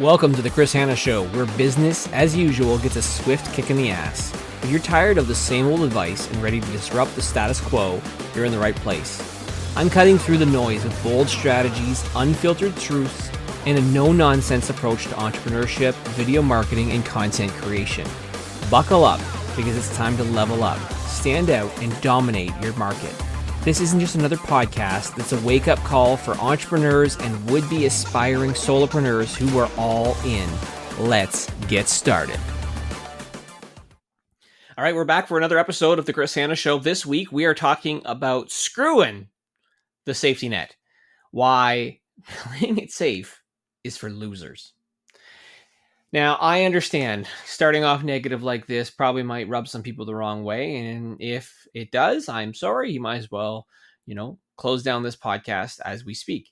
Welcome to the Chris Hanna Show, where business, as usual, gets a swift kick in the ass. If you're tired of the same old advice and ready to disrupt the status quo, you're in the right place. I'm cutting through the noise with bold strategies, unfiltered truths, and a no-nonsense approach to entrepreneurship, video marketing, and content creation. Buckle up, because it's time to level up, stand out, and dominate your market. This isn't just another podcast, it's a wake-up call for entrepreneurs and would-be aspiring solopreneurs who are all in. Let's get started. All right, we're back for another episode of the Chris Hanna Show. This week, we are talking about screwing the safety net. Why playing it safe is for losers. Now, I understand starting off negative like this probably might rub some people the wrong way. And if it does, I'm sorry. You might as well, close down this podcast as we speak.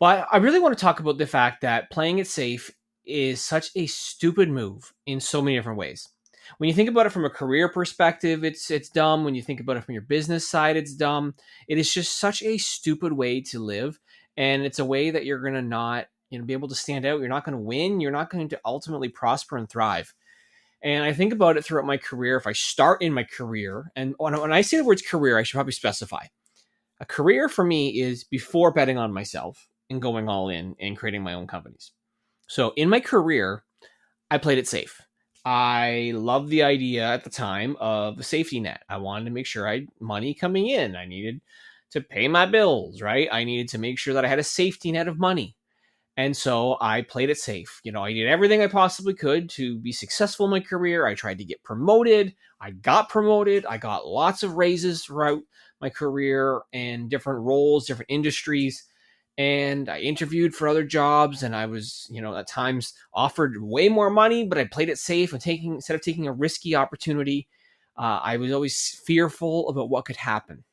But I really want to talk about the fact that playing it safe is such a stupid move in so many different ways. When you think about it from a career perspective, it's dumb. When you think about it from your business side, it's dumb. It is just such a stupid way to live. And it's a way that you're going to not be able to stand out. You're not going to win. You're not going to ultimately prosper and thrive. And I think about it throughout my career. If I start in my career, and when I say the words career, I should probably specify. A career for me is before betting on myself and going all in and creating my own companies. So in my career, I played it safe. I loved the idea at the time of a safety net. I wanted to make sure I had money coming in. I needed to pay my bills, right? I needed to make sure that I had a safety net of money. And so I played it safe. I did everything I possibly could to be successful in my career. I tried to get promoted. I got promoted. I got lots of raises throughout my career and different roles, different industries. And I interviewed for other jobs, and I was, at times offered way more money, but I played it safe. And instead of taking a risky opportunity, I was always fearful about what could happen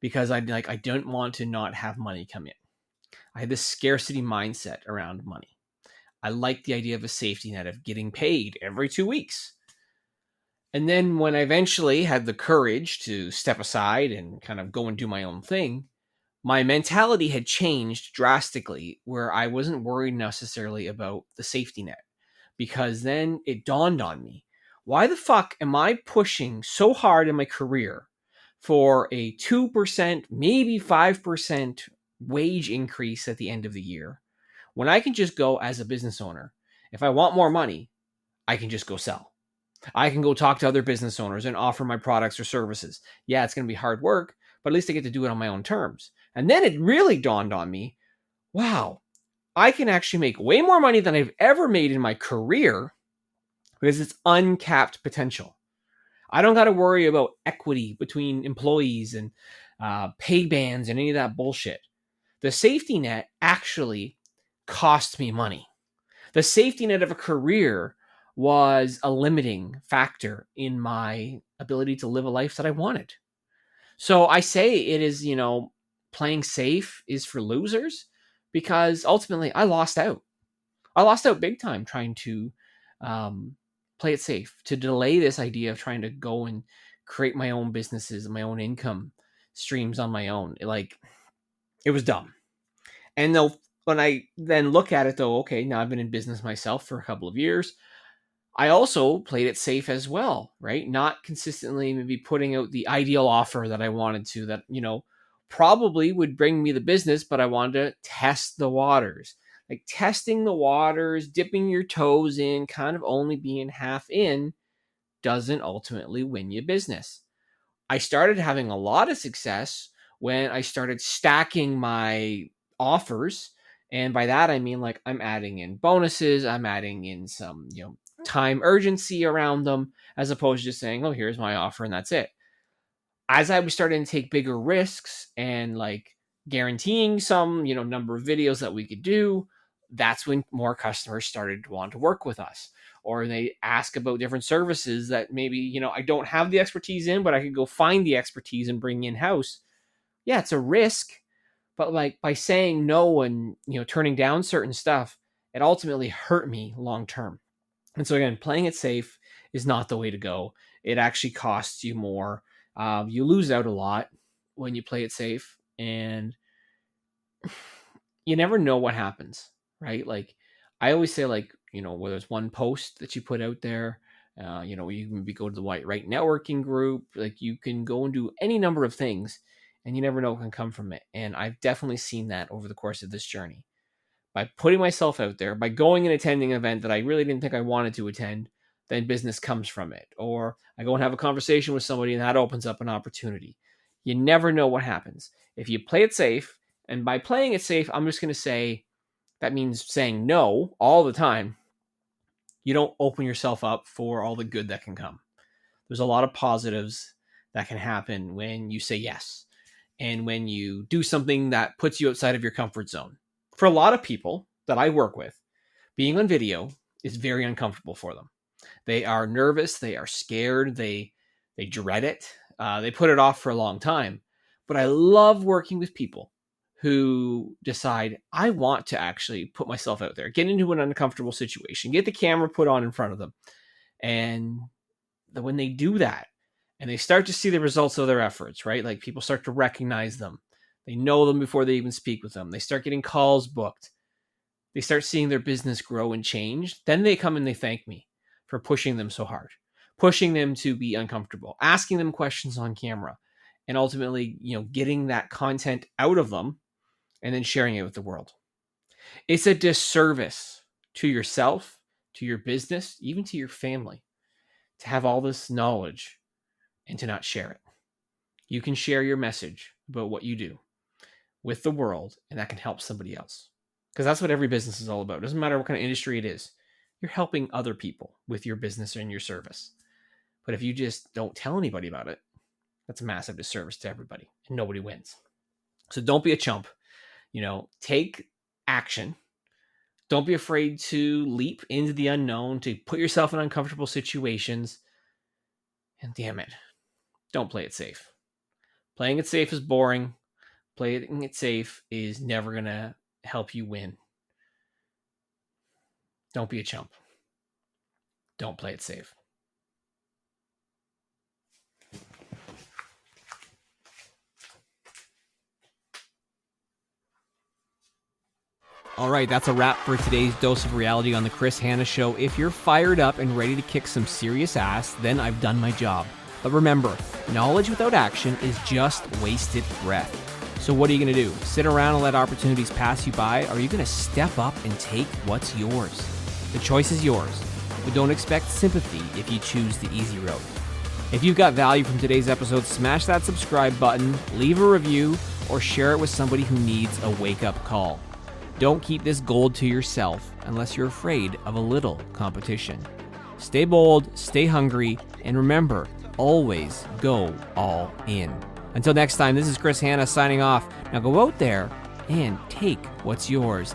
because I don't want to not have money come in. I had this scarcity mindset around money. I liked the idea of a safety net of getting paid every 2 weeks. And then when I eventually had the courage to step aside and kind of go and do my own thing, my mentality had changed drastically where I wasn't worried necessarily about the safety net, because then it dawned on me, why the fuck am I pushing so hard in my career for a 2%, maybe 5% wage increase at the end of the year, when I can just go as a business owner? If I want more money, I can just go sell. I can go talk to other business owners and offer my products or services. Yeah, it's going to be hard work, but at least I get to do it on my own terms. And then it really dawned on me, wow, I can actually make way more money than I've ever made in my career because it's uncapped potential. I don't got to worry about equity between employees and pay bands and any of that bullshit. The safety net actually cost me money. The safety net of a career was a limiting factor in my ability to live a life that I wanted. So I say it is, playing safe is for losers, because ultimately I lost out. I lost out big time trying to play it safe, to delay this idea of trying to go and create my own businesses, my own income streams on my own. It was dumb. And though when I then look at it though, okay, now I've been in business myself for a couple of years. I also played it safe as well, right? Not consistently maybe putting out the ideal offer that I wanted to, that, probably would bring me the business, but I wanted to test the waters. Like testing the waters, dipping your toes in, kind of only being half in, doesn't ultimately win you business. I started having a lot of success when I started stacking my offers. And by that, I mean, I'm adding in bonuses, I'm adding in some, time urgency around them, as opposed to just saying, oh, here's my offer and that's it. As I was starting to take bigger risks and guaranteeing some, number of videos that we could do, that's when more customers started to want to work with us. Or they ask about different services that maybe, I don't have the expertise in, but I could go find the expertise and bring in-house. Yeah, it's a risk, but by saying no and, turning down certain stuff, it ultimately hurt me long-term. And so again, playing it safe is not the way to go. It actually costs you more. You lose out a lot when you play it safe, and you never know what happens, right? I always say, like, whether it's one post that you put out there, you can maybe go to the right networking group, like you can go and do any number of things, and you never know what can come from it. And I've definitely seen that over the course of this journey. By putting myself out there, by going and attending an event that I really didn't think I wanted to attend, then business comes from it. Or I go and have a conversation with somebody and that opens up an opportunity. You never know what happens. If you play it safe, and by playing it safe, I'm just going to say that means saying no all the time. You don't open yourself up for all the good that can come. There's a lot of positives that can happen when you say yes and when you do something that puts you outside of your comfort zone. For a lot of people that I work with, being on video is very uncomfortable for them. They are nervous, they are scared, they dread it, they put it off for a long time. But I love working with people who decide, I want to actually put myself out there, get into an uncomfortable situation, get the camera put on in front of them. And when they do that and they start to see the results of their efforts, right? Like people start to recognize them. They know them before they even speak with them. They start getting calls booked. They start seeing their business grow and change. Then they come and they thank me for pushing them so hard, pushing them to be uncomfortable, asking them questions on camera, and ultimately, getting that content out of them and then sharing it with the world. It's a disservice to yourself, to your business, even to your family, to have all this knowledge and to not share it. You can share your message about what you do with the world, and that can help somebody else. Because that's what every business is all about. It doesn't matter what kind of industry it is. You're helping other people with your business and your service. But if you just don't tell anybody about it, that's a massive disservice to everybody, and nobody wins. So don't be a chump. Take action. Don't be afraid to leap into the unknown, to put yourself in uncomfortable situations. And damn it, don't play it safe. Playing it safe is boring. Playing it safe is never going to help you win. Don't be a chump. Don't play it safe. All right, that's a wrap for today's dose of reality on the Chris Hanna Show. If you're fired up and ready to kick some serious ass, then I've done my job. But remember, knowledge without action is just wasted breath. So what are you going to do? Sit around and let opportunities pass you by? Or are you going to step up and take what's yours? The choice is yours, but don't expect sympathy if you choose the easy road. If you've got value from today's episode, smash that subscribe button, leave a review, or share it with somebody who needs a wake-up call. Don't keep this gold to yourself unless you're afraid of a little competition. Stay bold, stay hungry, and remember, always go all in. Until next time, this is Chris Hanna signing off. Now go out there and take what's yours.